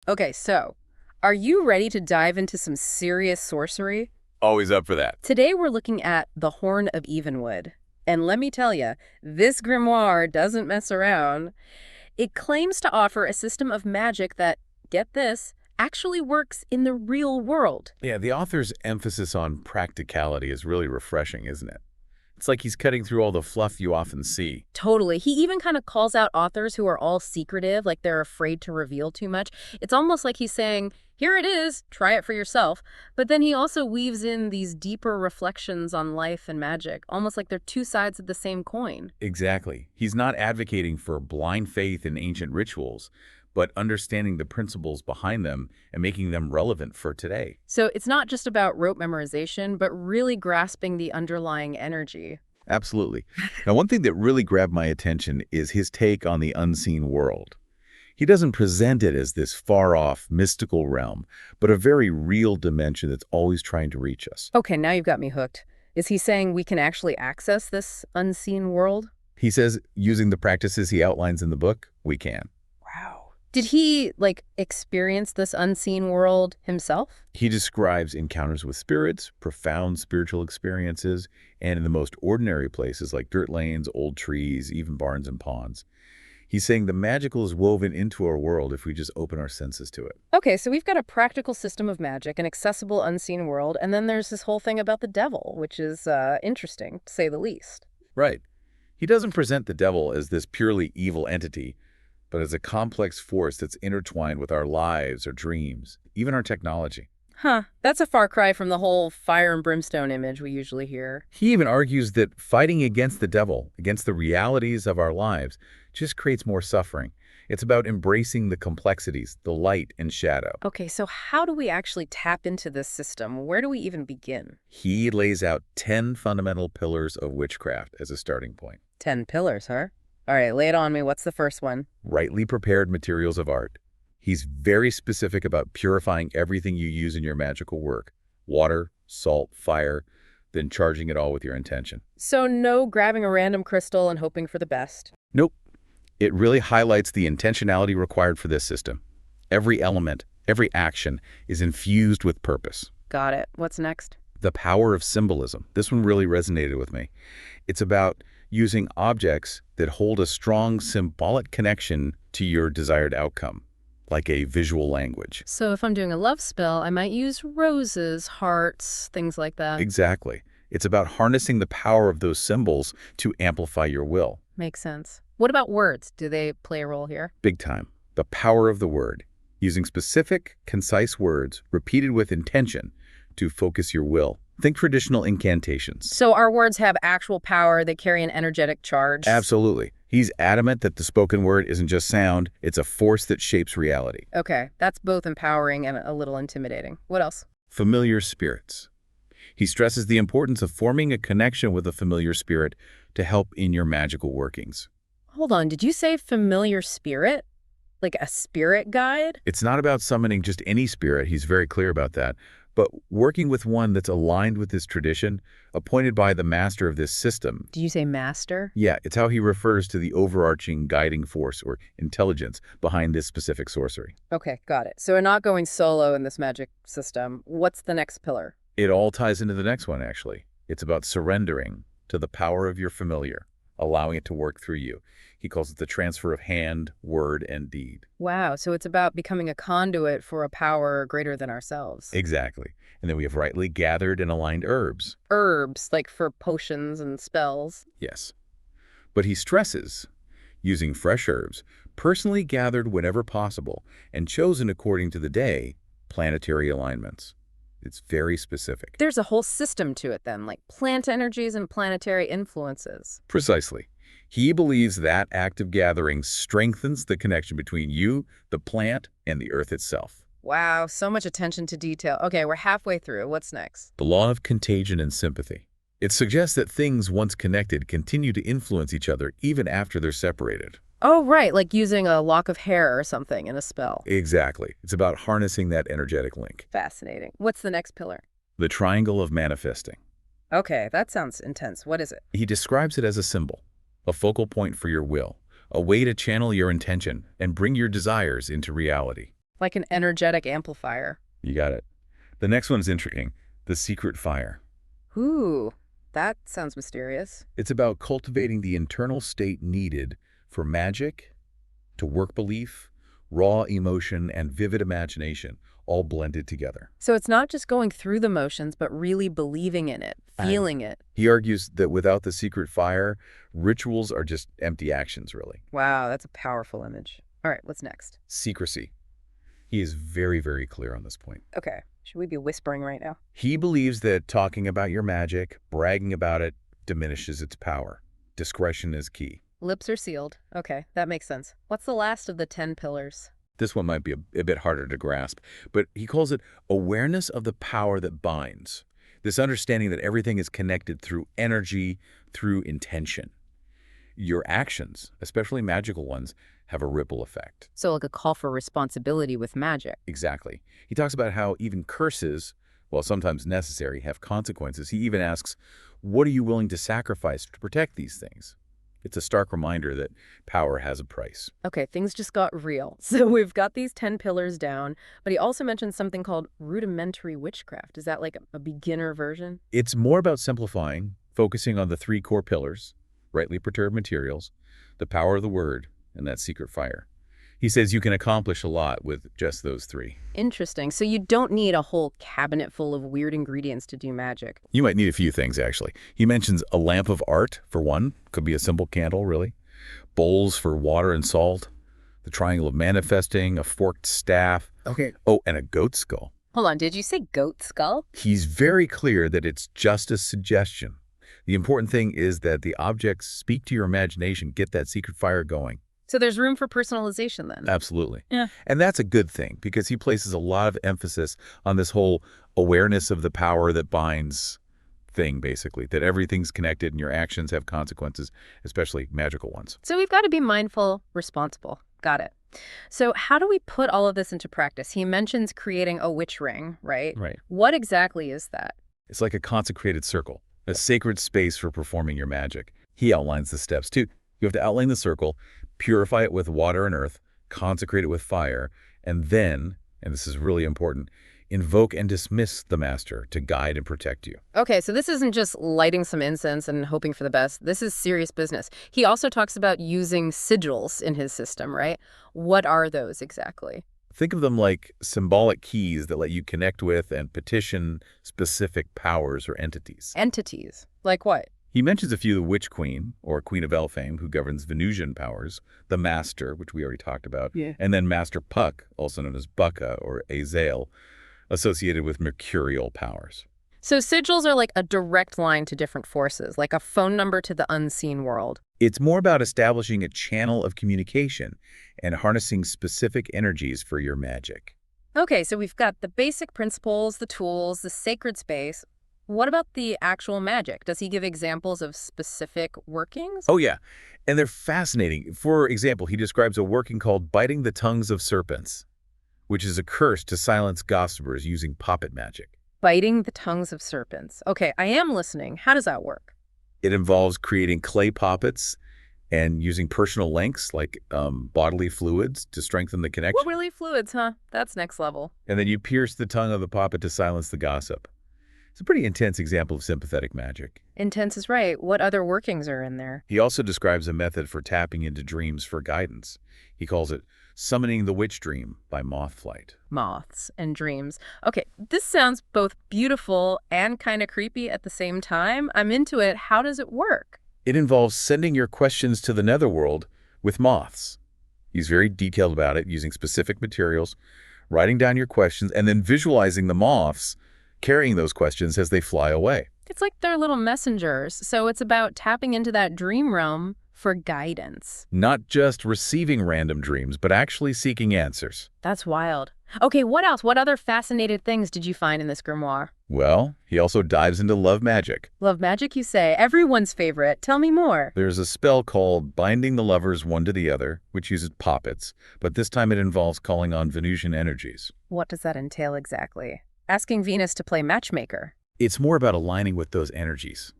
Okay, so are you ready to dive into some serious sorcery? Always up for that. Today we're looking at the Horn of Evenwood. And let me tell you, this grimoire doesn't mess around. It claims to offer a system of magic that, get this, actually works in the real world. Yeah, the author's emphasis on practicality is really refreshing, isn't it? It's like he's cutting through all the fluff you often see. Totally. He even kind of calls out authors who are all secretive, like they're afraid to reveal too much. It's almost like he's saying, here it is, try it for yourself. But then he also weaves in these deeper reflections on life and magic, almost like they're two sides of the same coin. Exactly. He's not advocating for blind faith in ancient rituals, but understanding the principles behind them and making them relevant for today. So it's not just about rote memorization, but really grasping the underlying energy. Absolutely. Now, one thing that really grabbed my attention is his take on the unseen world. He doesn't present it as this far-off, mystical realm, but a very real dimension that's always trying to reach us. Okay, now you've got me hooked. Is he saying we can actually access this unseen world? He says, using the practices he outlines in the book, we can. Wow. Did he, experience this unseen world himself? He describes encounters with spirits, profound spiritual experiences, and in the most ordinary places like dirt lanes, old trees, even barns and ponds. He's saying the magical is woven into our world if we just open our senses to it. Okay, so we've got a practical system of magic, an accessible unseen world, and then there's this whole thing about the devil, which is interesting, to say the least. Right. He doesn't present the devil as this purely evil entity, but as a complex force that's intertwined with our lives, our dreams, even our technology. Huh, that's a far cry from the whole fire and brimstone image we usually hear. He even argues that fighting against the devil, against the realities of our lives, just creates more suffering. It's about embracing the complexities, the light and shadow. Okay, so how do we actually tap into this system? Where do we even begin? He lays out 10 fundamental pillars of witchcraft as a starting point. 10 pillars, huh? All right, lay it on me. What's the first one? Rightly prepared materials of art. He's very specific about purifying everything you use in your magical work. Water, salt, fire, then charging it all with your intention. So no grabbing a random crystal and hoping for the best. Nope. It really highlights the intentionality required for this system. Every element, every action is infused with purpose. Got it. What's next? The power of symbolism. This one really resonated with me. It's about using objects that hold a strong symbolic connection to your desired outcome, like a visual language. So if I'm doing a love spell, I might use roses, hearts, things like that. Exactly. It's about harnessing the power of those symbols to amplify your will. Makes sense. What about words? Do they play a role here? Big time. The power of the word. Using specific, concise words repeated with intention to focus your will. Think traditional incantations. So our words have actual power. They carry an energetic charge. Absolutely. He's adamant that the spoken word isn't just sound, it's a force that shapes reality. Okay, that's both empowering and a little intimidating. What else? Familiar spirits. He stresses the importance of forming a connection with a familiar spirit to help in your magical workings. Hold on, did you say familiar spirit? Like a spirit guide? It's not about summoning just any spirit, he's very clear about that, but working with one that's aligned with this tradition, appointed by the master of this system. Do you say master? Yeah, it's how he refers to the overarching guiding force or intelligence behind this specific sorcery. Okay, got it. So we're not going solo in this magic system. What's the next pillar? It all ties into the next one, actually. It's about surrendering to the power of your familiar, allowing it to work through you. He calls it the transfer of hand, word, and deed. Wow, so it's about becoming a conduit for a power greater than ourselves. Exactly. And then we have rightly gathered and aligned herbs. Herbs, like for potions and spells. Yes. But he stresses using fresh herbs, personally gathered whenever possible, and chosen according to the day, planetary alignments. It's very specific. There's a whole system to it then, like plant energies and planetary influences. Precisely. He believes that act of gathering strengthens the connection between you, the plant, and the earth itself. Wow, so much attention to detail. Okay, we're halfway through. What's next? The law of contagion and sympathy. It suggests that things once connected continue to influence each other even after they're separated. Oh, right, like using a lock of hair or something in a spell. Exactly. It's about harnessing that energetic link. Fascinating. What's the next pillar? The triangle of manifesting. Okay, that sounds intense. What is it? He describes it as a symbol, a focal point for your will, a way to channel your intention and bring your desires into reality. Like an energetic amplifier. You got it. The next one's intriguing. The secret fire. Ooh, that sounds mysterious. It's about cultivating the internal state needed for magic, to work belief, raw emotion, and vivid imagination, all blended together. So it's not just going through the motions, but really believing in it, feeling it. He argues that without the secret fire, rituals are just empty actions, really. Wow, that's a powerful image. All right, what's next? Secrecy. He is very, very clear on this point. Okay, should we be whispering right now? He believes that talking about your magic, bragging about it, diminishes its power. Discretion is key. Lips are sealed. Okay, that makes sense. What's the last of the 10 pillars? This one might be a bit harder to grasp, but he calls it awareness of the power that binds. This understanding that everything is connected through energy, through intention. Your actions, especially magical ones, have a ripple effect. So like a call for responsibility with magic. Exactly. He talks about how even curses, while sometimes necessary, have consequences. He even asks, what are you willing to sacrifice to protect these things? It's a stark reminder that power has a price. Okay, things just got real. So we've got these 10 pillars down, but he also mentioned something called rudimentary witchcraft. Is that like a beginner version? It's more about simplifying, focusing on the 3 core pillars, rightly perturbed materials, the power of the word, and that secret fire. He says you can accomplish a lot with just those 3. Interesting. So you don't need a whole cabinet full of weird ingredients to do magic. You might need a few things, actually. He mentions a lamp of art, for one. Could be a simple candle, really. Bowls for water and salt. The triangle of manifesting, a forked staff. Okay. Oh, and a goat skull. Hold on, did you say goat skull? He's very clear that it's just a suggestion. The important thing is that the objects speak to your imagination, get that secret fire going. So there's room for personalization then? Absolutely. Yeah. And that's a good thing because he places a lot of emphasis on this whole awareness of the power that binds thing, basically, that everything's connected and your actions have consequences, especially magical ones. So we've got to be mindful, responsible. Got it. So how do we put all of this into practice? He mentions creating a witch ring, right? Right. What exactly is that? It's like a consecrated circle, a sacred space for performing your magic. He outlines the steps, too. You have to outline the circle, purify it with water and earth, consecrate it with fire, and then, and this is really important, invoke and dismiss the master to guide and protect you. Okay, so this isn't just lighting some incense and hoping for the best. This is serious business. He also talks about using sigils in his system, right? What are those exactly? Think of them like symbolic keys that let you connect with and petition specific powers or entities. Entities? Like what? He mentions a few: the Witch Queen, or Queen of Elfame, who governs Venusian powers, the Master, which we already talked about, and then Master Puck, also known as Bucca or Azael, associated with mercurial powers. So sigils are like a direct line to different forces, like a phone number to the unseen world. It's more about establishing a channel of communication and harnessing specific energies for your magic. Okay, so we've got the basic principles, the tools, the sacred space. What about the actual magic? Does he give examples of specific workings? Oh, yeah. And they're fascinating. For example, he describes a working called biting the tongues of serpents, which is a curse to silence gossipers using poppet magic. Biting the tongues of serpents. Okay, I am listening. How does that work? It involves creating clay poppets and using personal links like bodily fluids to strengthen the connection. Well, really fluids, huh? That's next level. And then you pierce the tongue of the poppet to silence the gossip. It's a pretty intense example of sympathetic magic. Intense is right. What other workings are in there? He also describes a method for tapping into dreams for guidance. He calls it summoning the witch dream by moth flight. Moths and dreams. Okay, this sounds both beautiful and kind of creepy at the same time. I'm into it. How does it work? It involves sending your questions to the netherworld with moths. He's very detailed about it, using specific materials, writing down your questions, and then visualizing the moths carrying those questions as they fly away. It's like they're little messengers. So it's about tapping into that dream realm for guidance. Not just receiving random dreams, but actually seeking answers. That's wild. Okay, what else? What other fascinating things did you find in this grimoire? Well, he also dives into love magic. Love magic, you say? Everyone's favorite. Tell me more. There's a spell called Binding the Lovers One to the Other, which uses poppets, but this time it involves calling on Venusian energies. What does that entail exactly? Asking Venus to play matchmaker. It's more about aligning with those energies.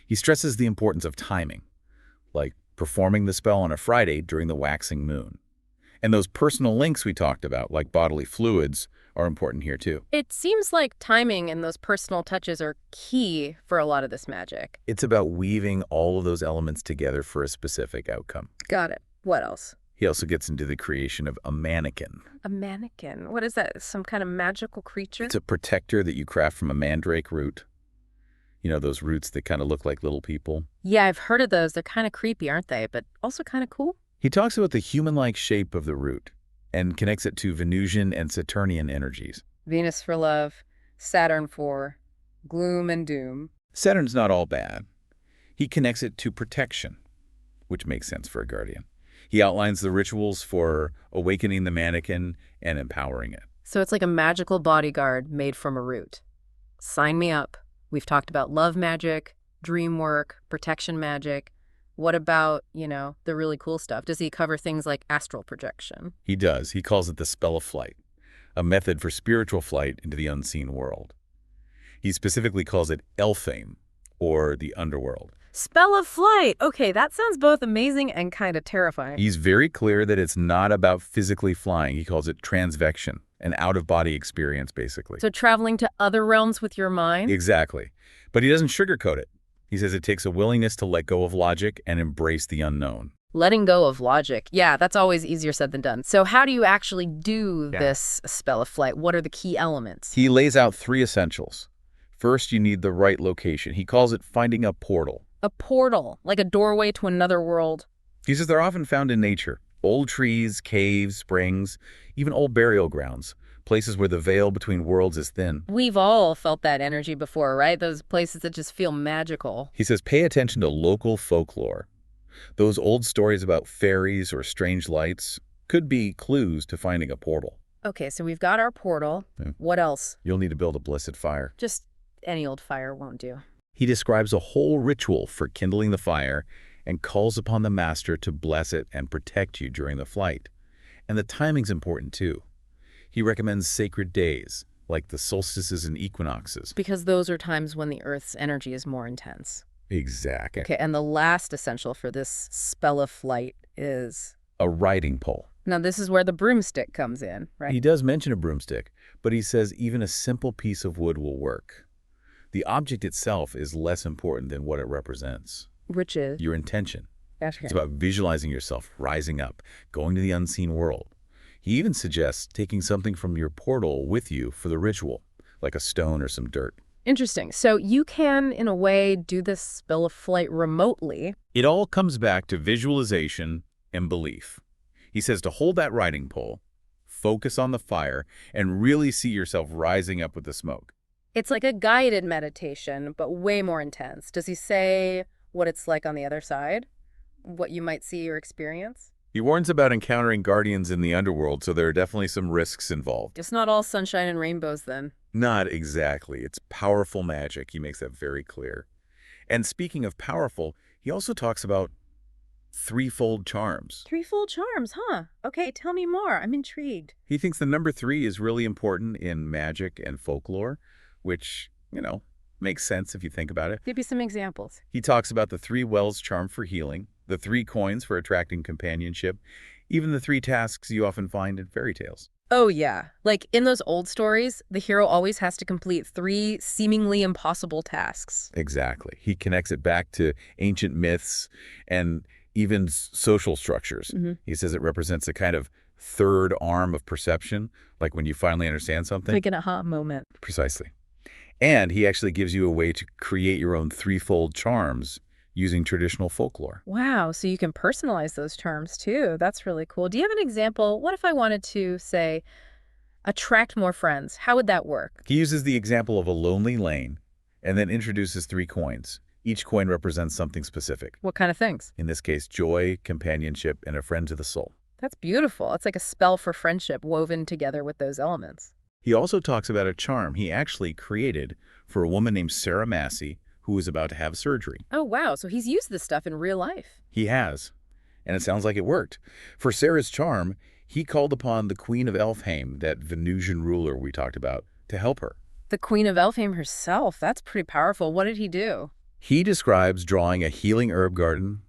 He stresses the importance of timing, like performing the spell on a Friday during the waxing moon. And those personal links we talked about, like bodily fluids, are important here too. It seems like timing and those personal touches are key for a lot of this magic. It's about weaving all of those elements together for a specific outcome. Got it. What else? He also gets into the creation of a mannequin. A mannequin. What is that? Some kind of magical creature? It's a protector that you craft from a mandrake root. You know, those roots that kind of look like little people. Yeah, I've heard of those. They're kind of creepy, aren't they? But also kind of cool. He talks about the human-like shape of the root and connects it to Venusian and Saturnian energies. Venus for love, Saturn for gloom and doom. Saturn's not all bad. He connects it to protection, which makes sense for a guardian. He outlines the rituals for awakening the mannequin and empowering it. So it's like a magical bodyguard made from a root. Sign me up. We've talked about love magic, dream work, protection magic. What about, the really cool stuff? Does he cover things like astral projection? He does. He calls it the spell of flight, a method for spiritual flight into the unseen world. He specifically calls it Elfame, or the underworld. Spell of flight. Okay, that sounds both amazing and kind of terrifying. He's very clear that it's not about physically flying. He calls it transvection, an out-of-body experience, basically. So traveling to other realms with your mind? Exactly. But he doesn't sugarcoat it. He says it takes a willingness to let go of logic and embrace the unknown. Letting go of logic. Yeah, that's always easier said than done. So how do you actually do this spell of flight? What are the key elements? He lays out 3 essentials. First, you need the right location. He calls it finding a portal. A portal, like a doorway to another world. He says they're often found in nature. Old trees, caves, springs, even old burial grounds. Places where the veil between worlds is thin. We've all felt that energy before, right? Those places that just feel magical. He says pay attention to local folklore. Those old stories about fairies or strange lights could be clues to finding a portal. Okay, so we've got our portal. Yeah. What else? You'll need to build a blessed fire. Just any old fire won't do. He describes a whole ritual for kindling the fire and calls upon the master to bless it and protect you during the flight. And the timing's important too. He recommends sacred days, like the solstices and equinoxes. Because those are times when the Earth's energy is more intense. Exactly. Okay, and the last essential for this spell of flight is? A riding pole. Now, this is where the broomstick comes in, right? He does mention a broomstick, but he says even a simple piece of wood will work. The object itself is less important than what it represents. Which is? Your intention. Okay. It's about visualizing yourself rising up, going to the unseen world. He even suggests taking something from your portal with you for the ritual, like a stone or some dirt. Interesting. So you can, in a way, do this spell of flight remotely. It all comes back to visualization and belief. He says to hold that riding pole, focus on the fire, and really see yourself rising up with the smoke. It's like a guided meditation, but way more intense. Does he say what it's like on the other side? What you might see or experience? He warns about encountering guardians in the underworld, so there are definitely some risks involved. It's not all sunshine and rainbows, then. Not exactly. It's powerful magic. He makes that very clear. And speaking of powerful, he also talks about threefold charms. Threefold charms, huh? Okay, tell me more. I'm intrigued. He thinks the number 3 is really important in magic and folklore, which, makes sense if you think about it. Give me some examples. He talks about the 3 wells charm for healing, the 3 coins for attracting companionship, even the 3 tasks you often find in fairy tales. Oh, yeah. Like in those old stories, the hero always has to complete 3 seemingly impossible tasks. Exactly. He connects it back to ancient myths and even social structures. He says it represents a kind of third arm of perception, like when you finally understand something. Like an aha moment. Precisely. And he actually gives you a way to create your own threefold charms using traditional folklore. Wow, so you can personalize those terms too. That's really cool. Do you have an example? What if I wanted to, say, attract more friends? How would that work? He uses the example of a lonely lane and then introduces 3 coins. Each coin represents something specific. What kind of things? In this case, joy, companionship, and a friend to the soul. That's beautiful. It's like a spell for friendship woven together with those elements. He also talks about a charm he actually created for a woman named Sarah Massey who was about to have surgery. Oh, wow. So he's used this stuff in real life. He has. And it sounds like it worked. For Sarah's charm, he called upon the Queen of Elfhame, that Venusian ruler we talked about, to help her. The Queen of Elfhame herself. That's pretty powerful. What did he do? He describes drawing a healing herb garden,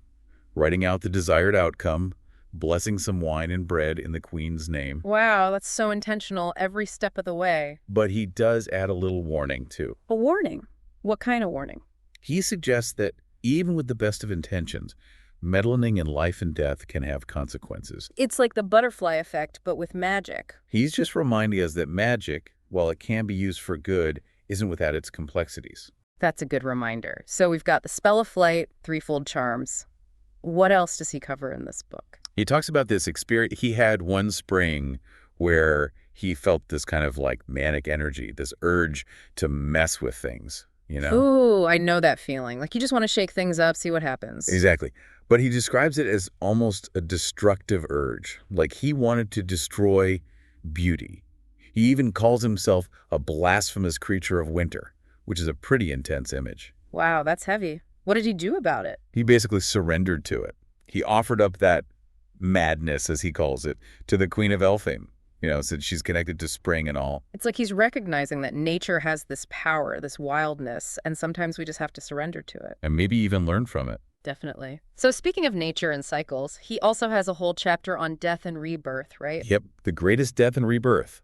writing out the desired outcome, blessing some wine and bread in the queen's name. Wow, that's so intentional every step of the way. But he does add a little warning, too. A warning? What kind of warning? He suggests that even with the best of intentions, meddling in life and death can have consequences. It's like the butterfly effect, but with magic. He's just reminding us that magic, while it can be used for good, isn't without its complexities. That's a good reminder. So we've got the spell of flight, threefold charms. What else does he cover in this book? He talks about this experience. He had one spring where he felt this kind of like manic energy, this urge to mess with things, you know? Ooh, I know that feeling. Like you just want to shake things up, see what happens. Exactly. But he describes it as almost a destructive urge. Like he wanted to destroy beauty. He even calls himself a blasphemous creature of winter, which is a pretty intense image. Wow, that's heavy. What did he do about it? He basically surrendered to it. He offered up that madness, as he calls it, to the Queen of Elfame. You know, since she's connected to spring and all. It's like he's recognizing that nature has this power, this wildness, and sometimes we just have to surrender to it. And maybe even learn from it. Definitely. So speaking of nature and cycles, he also has a whole chapter on death and rebirth, right? Yep, the greatest death and rebirth.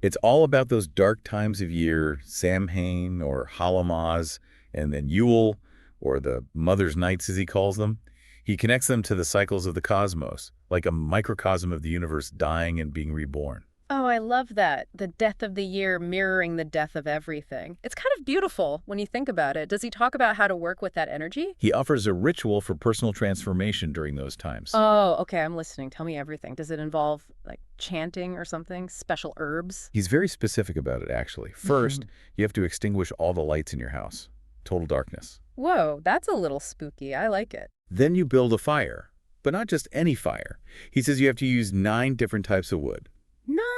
It's all about those dark times of year, Samhain or Hallowmas, and then Yule, or the Mother's Nights as he calls them. He connects them to the cycles of the cosmos, like a microcosm of the universe dying and being reborn. Oh, I love that. The death of the year mirroring the death of everything. It's kind of beautiful when you think about it. Does he talk about how to work with that energy? He offers a ritual for personal transformation during those times. Oh, okay, I'm listening. Tell me everything. Does it involve, like, chanting or something? Special herbs? He's very specific about it, actually. First, you have to extinguish all the lights in your house. Total darkness. Whoa, that's a little spooky. I like it. Then you build a fire, but not just any fire. He says you have to use 9 different types of wood.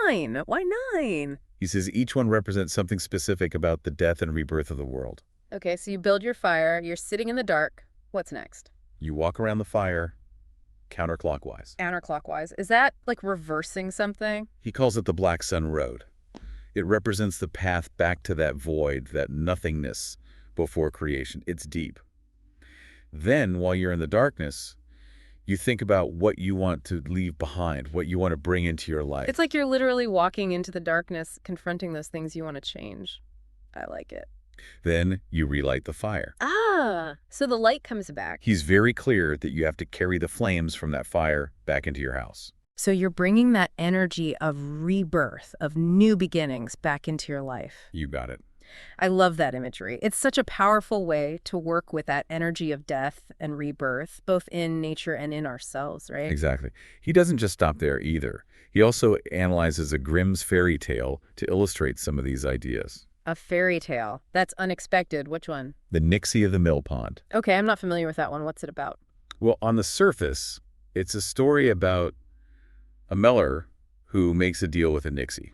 9? Why 9? He says each one represents something specific about the death and rebirth of the world. Okay, so you build your fire. You're sitting in the dark. What's next? You walk around the fire counterclockwise. Counterclockwise. Is that like reversing something? He calls it the Black Sun Road. It represents the path back to that void, that nothingness before creation. It's deep. Then, while you're in the darkness, you think about what you want to leave behind, what you want to bring into your life. It's like you're literally walking into the darkness, confronting those things you want to change. I like it. Then you relight the fire. Ah, so the light comes back. He's very clear that you have to carry the flames from that fire back into your house. So you're bringing that energy of rebirth, of new beginnings back into your life. You got it. I love that imagery. It's such a powerful way to work with that energy of death and rebirth, both in nature and in ourselves, right? Exactly. He doesn't just stop there either. He also analyzes a Grimm's fairy tale to illustrate some of these ideas. A fairy tale. That's unexpected. Which one? The Nixie of the Mill Pond. Okay, I'm not familiar with that one. What's it about? Well, on the surface, it's a story about a miller who makes a deal with a Nixie.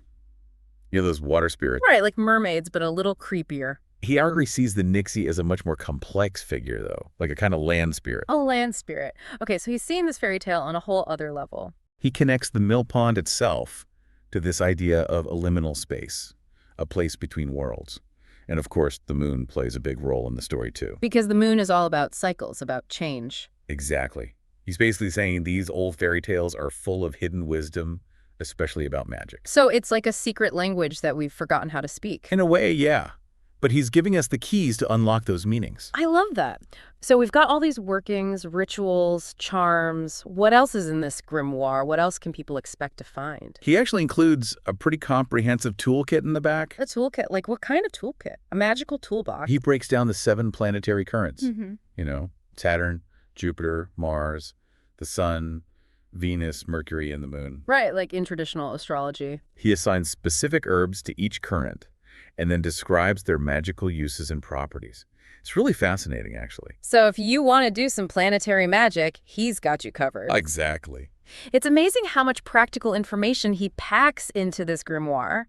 You know, those water spirits. Right, like mermaids, but a little creepier. He arguably sees the Nixie as a much more complex figure, though, like a kind of land spirit. A land spirit. Okay, so he's seeing this fairy tale on a whole other level. He connects the mill pond itself to this idea of a liminal space, a place between worlds. And of course, the moon plays a big role in the story, too. Because the moon is all about cycles, about change. Exactly. He's basically saying these old fairy tales are full of hidden wisdom, especially about magic. So it's like a secret language that we've forgotten how to speak. In a way, yeah. But he's giving us the keys to unlock those meanings. I love that. So we've got all these workings, rituals, charms. What else is in this grimoire? What else can people expect to find? He actually includes a pretty comprehensive toolkit in the back. A toolkit? Like what kind of toolkit? A magical toolbox? He breaks down the 7 planetary currents. Mm-hmm. You know, Saturn, Jupiter, Mars, the Sun, Venus, Mercury, and the Moon. Right, like in traditional astrology. He assigns specific herbs to each current and then describes their magical uses and properties. It's really fascinating, actually. So if you want to do some planetary magic, he's got you covered. Exactly. It's amazing how much practical information he packs into this grimoire.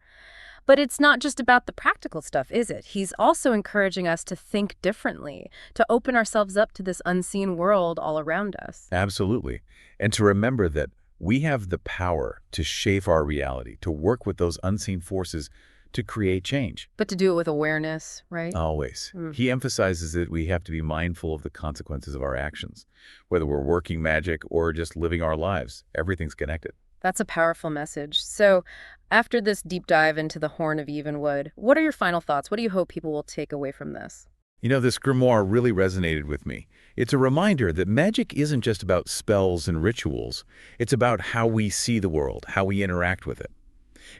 But it's not just about the practical stuff, is it? He's also encouraging us to think differently, to open ourselves up to this unseen world all around us. Absolutely. And to remember that we have the power to shape our reality, to work with those unseen forces to create change. But to do it with awareness, right? Always. Mm. He emphasizes that we have to be mindful of the consequences of our actions. Whether we're working magic or just living our lives, everything's connected. That's a powerful message. So, after this deep dive into the Horn of Evenwood, what are your final thoughts? What do you hope people will take away from this? This grimoire really resonated with me. It's a reminder that magic isn't just about spells and rituals. It's about how we see the world, how we interact with it.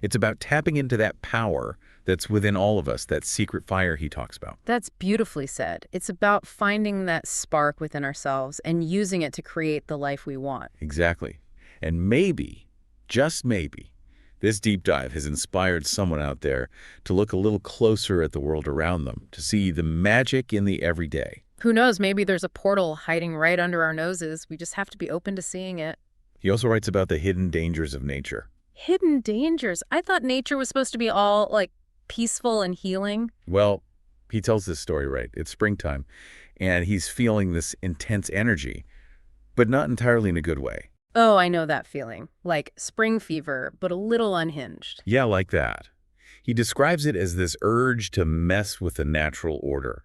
It's about tapping into that power that's within all of us, that secret fire he talks about. That's beautifully said. It's about finding that spark within ourselves and using it to create the life we want. Exactly. And maybe, just maybe, this deep dive has inspired someone out there to look a little closer at the world around them, to see the magic in the everyday. Who knows, maybe there's a portal hiding right under our noses. We just have to be open to seeing it. He also writes about the hidden dangers of nature. Hidden dangers. I thought nature was supposed to be all, like, peaceful and healing. Well, he tells this story right. It's springtime, and he's feeling this intense energy, but not entirely in a good way. Oh, I know that feeling. Like spring fever, but a little unhinged. Yeah, like that. He describes it as this urge to mess with the natural order,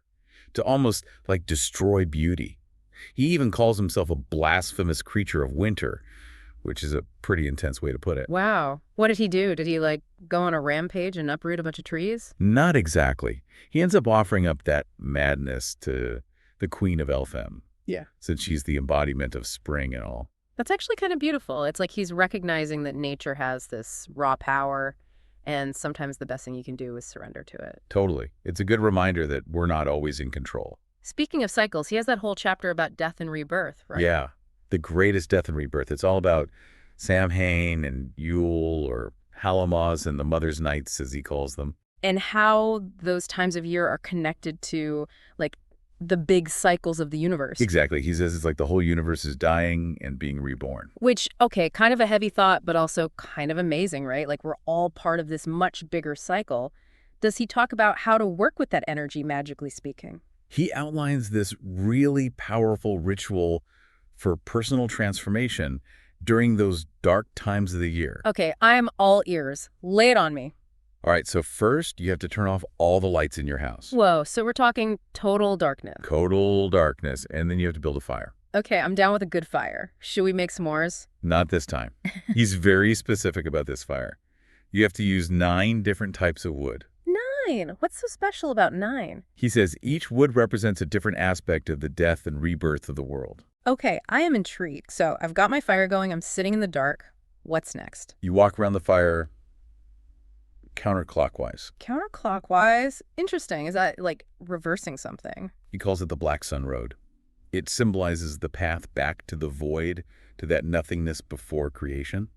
to almost like destroy beauty. He even calls himself a blasphemous creature of winter, which is a pretty intense way to put it. Wow. What did he do? Did he, like, go on a rampage and uproot a bunch of trees? Not exactly. He ends up offering up that madness to the Queen of Elfhem. Yeah. Since she's the embodiment of spring and all. That's actually kind of beautiful. It's like he's recognizing that nature has this raw power, and sometimes the best thing you can do is surrender to it. Totally. It's a good reminder that we're not always in control. Speaking of cycles, he has that whole chapter about death and rebirth, right? Yeah. The greatest death and rebirth. It's all about Samhain and Yule, or Halloween and the Mother's Nights, as he calls them. And how those times of year are connected to, like, the big cycles of the universe. Exactly. He says it's like the whole universe is dying and being reborn. Which, okay, kind of a heavy thought, but also kind of amazing, right? Like, we're all part of this much bigger cycle. Does he talk about how to work with that energy, magically speaking? He outlines this really powerful ritual for personal transformation during those dark times of the year. Okay, I'm all ears. Lay it on me. All right, so first you have to turn off all the lights in your house. Whoa, so we're talking total darkness. Total darkness, and then you have to build a fire. Okay, I'm down with a good fire. Should we make s'mores? Not this time. He's very specific about this fire. You have to use 9 different types of wood. 9? What's so special about 9? He says each wood represents a different aspect of the death and rebirth of the world. Okay, I am intrigued. So I've got my fire going. I'm sitting in the dark. What's next? You walk around the fire counterclockwise. Counterclockwise? Interesting. Is that like reversing something? He calls it the Black Sun Road. It symbolizes the path back to the void, to that nothingness before creation.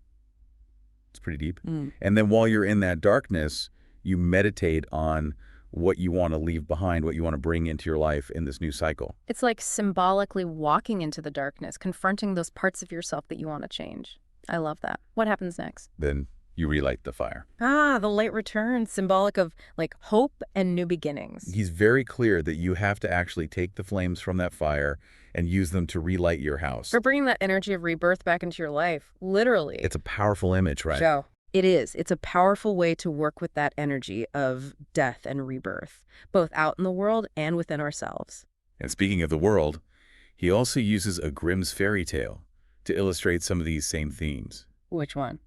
It's pretty deep. And then while you're in that darkness, you meditate on what you want to leave behind, what you want to bring into your life in this new cycle. It's like symbolically walking into the darkness, confronting those parts of yourself that you want to change. I love that. What happens next? Then you relight the fire. Ah, the light returns, symbolic of, like, hope and new beginnings. He's very clear that you have to actually take the flames from that fire and use them to relight your house. For bringing that energy of rebirth back into your life, literally. It's a powerful image, right? Joe, it is. It's a powerful way to work with that energy of death and rebirth, both out in the world and within ourselves. And speaking of the world, he also uses a Grimm's fairy tale to illustrate some of these same themes. Which one?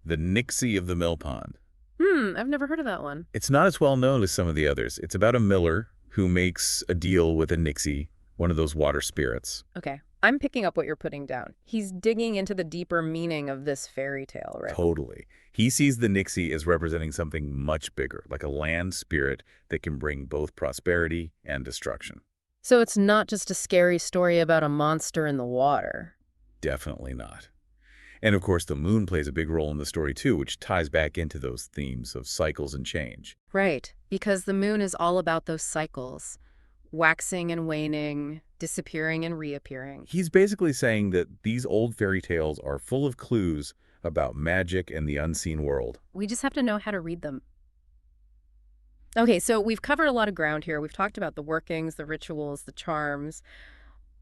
The Nixie of the Mill Pond. I've never heard of that one. It's not as well known as some of the others. It's about a miller who makes a deal with a Nixie, one of those water spirits. Okay, I'm picking up what you're putting down. He's digging into the deeper meaning of this fairy tale, right? Totally. He sees the Nixie as representing something much bigger, like a land spirit that can bring both prosperity and destruction. So it's not just a scary story about a monster in the water. Definitely not. And of course, the moon plays a big role in the story too, which ties back into those themes of cycles and change. Right, because the moon is all about those cycles, waxing and waning, disappearing and reappearing. He's basically saying that these old fairy tales are full of clues about magic and the unseen world. We just have to know how to read them. Okay, so we've covered a lot of ground here. We've talked about the workings, the rituals, the charms.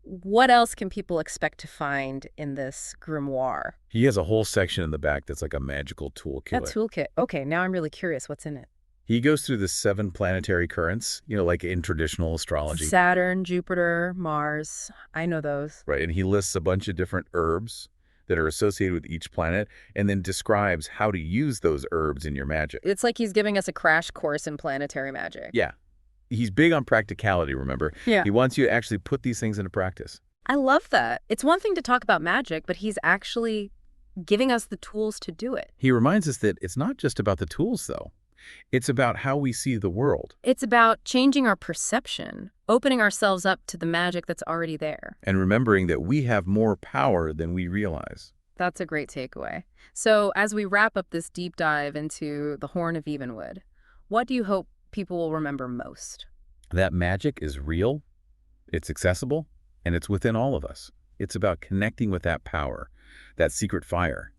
What else can people expect to find in this grimoire? He has a whole section in the back that's like a magical toolkit. That toolkit. Okay, now I'm really curious what's in it. He goes through the 7 planetary currents, like in traditional astrology, Saturn, Jupiter, Mars. I know those. right? And he lists a bunch of different herbs that are associated with each planet and then describes how to use those herbs in your magic. It's like he's giving us a crash course in planetary magic. Yeah. He's big on practicality, remember? Yeah. He wants you to actually put these things into practice. I love that. It's one thing to talk about magic, but he's actually giving us the tools to do it. He reminds us that it's not just about the tools, though. It's about how we see the world. It's about changing our perception, opening ourselves up to the magic that's already there. And remembering that we have more power than we realize. That's a great takeaway. So as we wrap up this deep dive into the Horn of Evenwood, what do you hope people will remember most? That magic is real, it's accessible, and it's within all of us. It's about connecting with that power, that secret fire,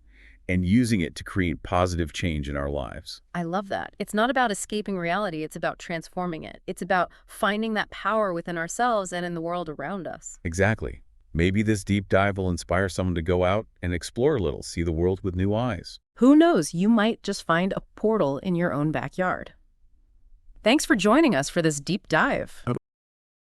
and using it to create positive change in our lives. I love that. It's not about escaping reality. It's about transforming it. It's about finding that power within ourselves and in the world around us. Exactly. Maybe this deep dive will inspire someone to go out and explore a little, see the world with new eyes. Who knows? You might just find a portal in your own backyard. Thanks for joining us for this deep dive.